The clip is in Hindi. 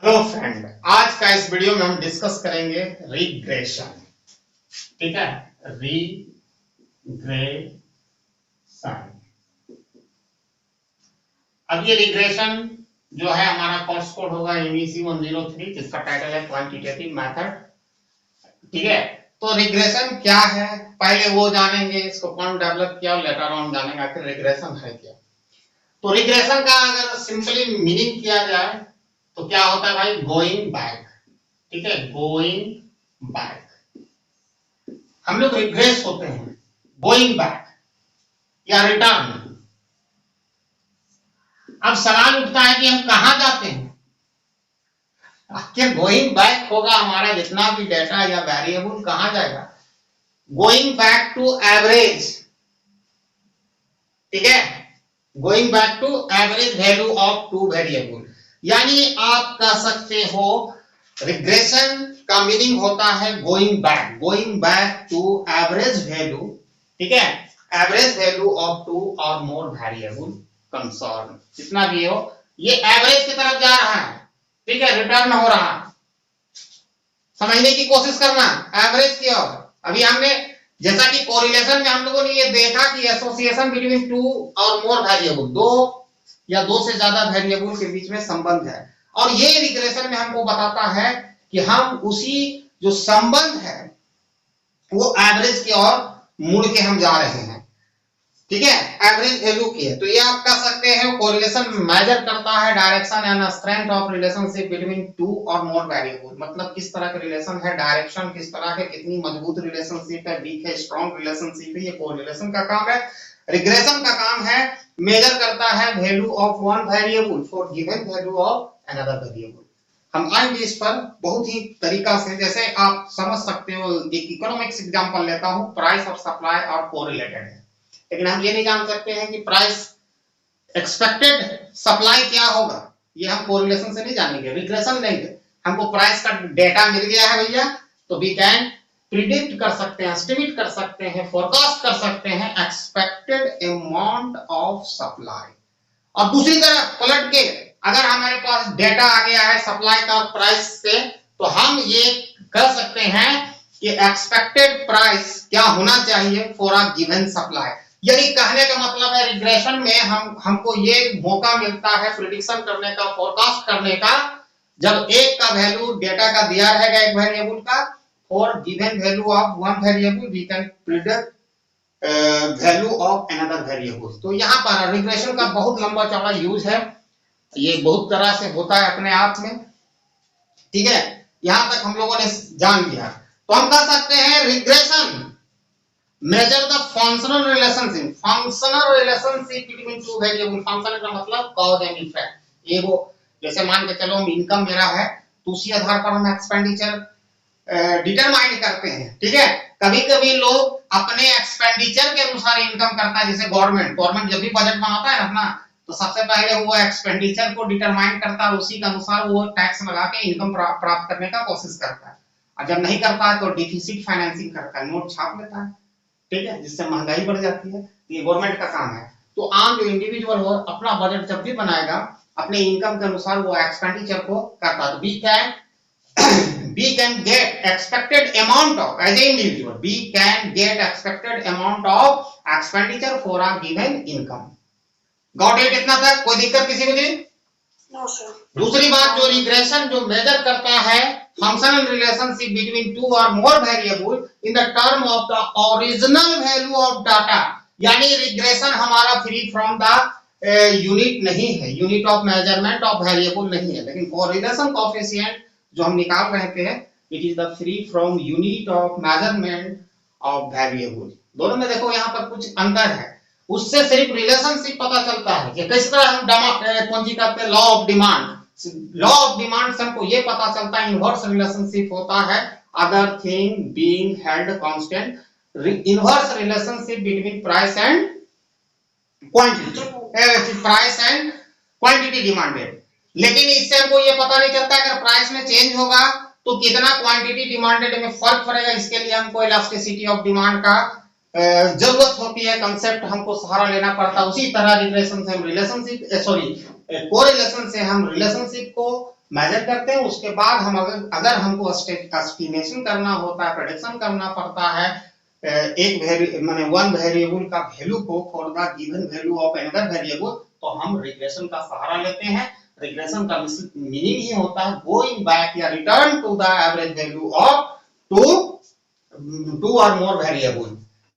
तो फ्रेंड, आज का इस वीडियो में हम डिस्कस करेंगे रिग्रेशन। ठीक है, रिग्रेशन। अब ये रिग्रेशन जो है हमारा कोर्स कोड होगा MEC 103, जिसका टाइटल है क्वांटिटेटिव मेथड। ठीक है, तो रिग्रेशन क्या है पहले वो जानेंगे, इसको कौन डेवलप किया, लेटर ऑन जानेंगे आखिर रिग्रेशन है क्या। तो रिग्रेशन का अगर सिंपली मीनिंग किया जाए तो क्या होता है भाई, गोइंग बैक। ठीक है, गोइंग बैक। हम लोग रिग्रेस होते हैं गोइंग बैक या रिटर्न। अब सवाल उठता है कि हम कहां जाते हैं, आखिर गोइंग बैक होगा हमारा जितना भी डेटा या वेरिएबल कहां जाएगा, गोइंग बैक टू एवरेज। ठीक है, going back to average value of two variable. यानी आप कह सकते हो रिग्रेशन का मीनिंग होता है going back to average value. ठीक है, एवरेज वैल्यू ऑफ टू और मोर वेरिएबल कंसर्न। जितना भी हो ये एवरेज की तरफ जा रहा है। ठीक है, रिटर्न हो रहा है, समझने की कोशिश करना एवरेज की ओर। अभी हमने जैसा कि कोरिलेशन में हम लोगों ने ये देखा कि एसोसिएशन बिटवीन टू और मोर वेरिएबल, दो या दो से ज्यादा वेरिएबल के बीच में संबंध है, और ये रिग्रेशन में हमको बताता है कि हम उसी जो संबंध है वो एवरेज की ओर मुड़ के हम जा रहे हैं। ठीक है, एवरेज वैल्यू की है। तो ये आप कह सकते हैं कोरिलेशन मेजर करता है direction and strength of relationship between two और मोर वेरिएबल। मतलब किस तरह का रिलेशन है, डायरेक्शन किस तरह है, कितनी मजबूत रिलेशनशिप है, वीक है, स्ट्रॉन्ग रिलेशनशिप है, ये कोरिलेशन का काम है। रिग्रेशन का काम है मेजर करता है value of one variable for given value of another variable. हम आएंगे इस पर बहुत ही तरीका से, जैसे आप समझ सकते हो। एक इकोनॉमिक्स एग्जांपल लेता हूं, प्राइस और सप्लाई और कोरिलेटेड है, लेकिन हम ये नहीं जान सकते हैं कि प्राइस एक्सपेक्टेड सप्लाई क्या होगा, ये हम कोरिलेशन से नहीं जानेंगे, रिग्रेशन लेंगे। हमको प्राइस का डेटा मिल गया है भैया, तो वी कैन प्रिडिक्ट कर सकते हैं, एस्टिमेट कर सकते हैं, फोरकास्ट कर सकते हैं एक्सपेक्टेड अमाउंट ऑफ सप्लाई। और दूसरी तरफ पलट के अगर हमारे पास डेटा आ गया है सप्लाई का प्राइस से, तो हम ये कह सकते हैं कि एक्सपेक्टेड प्राइस क्या होना चाहिए फॉर अ गिवन सप्लाई। यानी कहने का मतलब है रिग्रेशन में हमको ये मौका मिलता है प्रिडिक्शन करने का, फोरकास्ट करने का, जब एक का वैल्यू डेटा का दिया रहेगा एक वेरिएबल का, for given value of one variable we can predict value of another variable. तो यहाँ पर रिग्रेशन का बहुत लंबा चौड़ा यूज है, ये बहुत तरह से होता है अपने आप में। ठीक है, यहां तक हम लोगों ने जान लिया। तो हम कह सकते हैं regression measure the functional relationship between two variable. Functional का मतलब कॉज एंड इफेक्ट। ये वो जैसे मान के चलो इनकम मेरा है, तो उसी आधार पर हम एक्सपेंडिचर डिटरमाइन करते हैं। ठीक है, कभी कभी लोग अपने एक्सपेंडिचर के अनुसार इनकम करता है, जैसे गवर्नमेंट जब भी बजट बनाता है अपना, तो सबसे पहले वो एक्सपेंडिचर को डिटरमाइन करता है, उसी के अनुसार वो टैक्स लगा के इनकम प्राप्त करने का कोशिश करता है। और जब नहीं करता है तो डिफिसिट फाइनेंसिंग करता है, नोट छाप लेता है। ठीक है, जिससे महंगाई बढ़ जाती है। ये गवर्नमेंट का काम है। तो आम जो इंडिविजुअल हो अपना बजट जब भी बनाएगा अपने इनकम के अनुसार वो एक्सपेंडिचर को करता है। तो we can get expected amount of, as a individual we can get expected amount of expenditure for a given income. Got it? इतना तक कोई दिक्कत किसी को जी? No sir. दूसरी बात, जो रिग्रेशन जो मेजर करता है फंक्शनल रिलेशनशिप बिटवीन टू और more variable in the term of the original value of data. यानी रिग्रेशन हमारा फ्री फ्रॉम द यूनिट नहीं है, unit of measurement of variable नहीं है, लेकिन कोरिलेशन कोएफिशिएंट जो हम निकाल रहे थे, it is the free from unit of measurement of variable. दोनों में देखो यहाँ पर कुछ अंतर है, उससे सिर्फ रिलेशनशिप पता चलता है कि किस तरह हम कौन सी करते हैं, law of demand. Law of demand से हमको ये पता चलता है इनवर्स रिलेशनशिप होता है, other thing being held constant, inverse relationship between price and quantity, price and quantity demanded. लेकिन इससे हमको ये पता नहीं चलता अगर प्राइस में चेंज होगा तो कितना क्वांटिटी डिमांडेड में फर्क पड़ेगा। इसके लिए हमको इलास्टिसिटी ऑफ डिमांड का जरूरत होती है, कंसेप्ट हमको सहारा लेना पड़ता है। उसी तरह रिग्रेशन से हम रिलेशनशिप कोरिलेशन से हम रिलेशनशिप को मेजर करते हैं, उसके बाद हम अगर हमको एस्टिमेशन करना होता है, प्रेडिक्शन करना पड़ता है एक माने वन वेरिएबल का वैल्यू को for the given value of another variable, तो हम रिग्रेशन का सहारा लेते हैं। रिग्रेशन का मीनिंग ही होता है गोइंग बैक या return to the average value of two और मोर वेरिएबल।